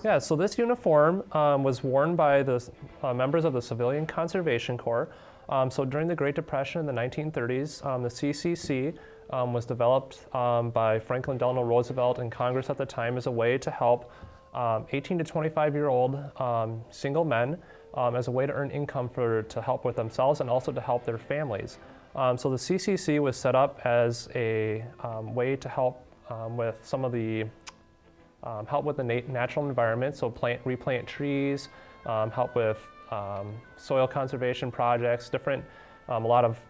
Yeah, so this uniform was worn by the members of the Civilian Conservation Corp. So during the Great Depression in the 1930s, the CCC was developed by Franklin Delano Roosevelt and Congress at the time as a way to help 18 to 25-year-old single men as a way to earn income to help with themselves and also to help their families. So the CCC was set up as a way to help with some of the help with the natural environment, so replant trees, help with soil conservation projects, a lot of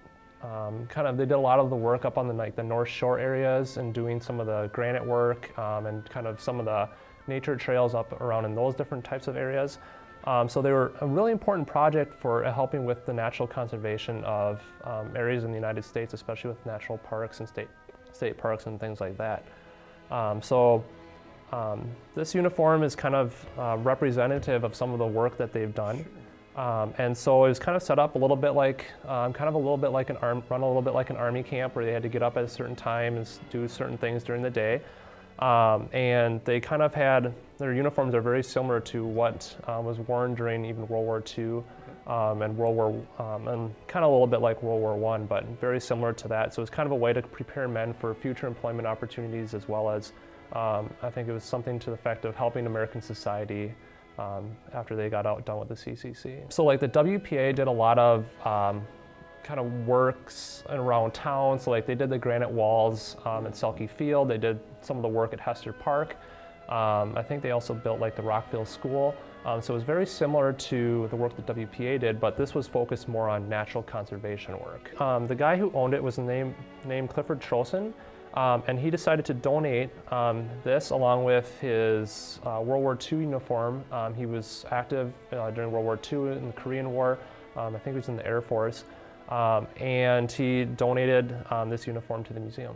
they did a lot of the work up on the North Shore areas and doing some of the granite work and kind of some of the nature trails up around in those different types of areas. So they were a really important project for helping with the natural conservation of areas in the United States, especially with national parks and state parks and things like that. This uniform is kind of representative of some of the work that they've done. And so it was kind of set up a little bit like, run a little bit like an army camp where they had to get up at a certain time and do certain things during the day. And they kind of their uniforms are very similar to what was worn during even World War II and and kind of a little bit like World War I, but very similar to that. So it's kind of a way to prepare men for future employment opportunities as well as I think it was something to the effect of helping American society after they got done with the CCC. So like the WPA did a lot of kind of works around town. So like they did the granite walls at Selke Field. They did some of the work at Hester Park. I think they also built like the Rockville School. So it was very similar to the work that WPA did, but this was focused more on natural conservation work. The guy who owned it was named Clifford Trosen. And he decided to donate this along with his World War II uniform. He was active during World War II in the Korean War. I think he was in the Air Force. And he donated this uniform to the museum.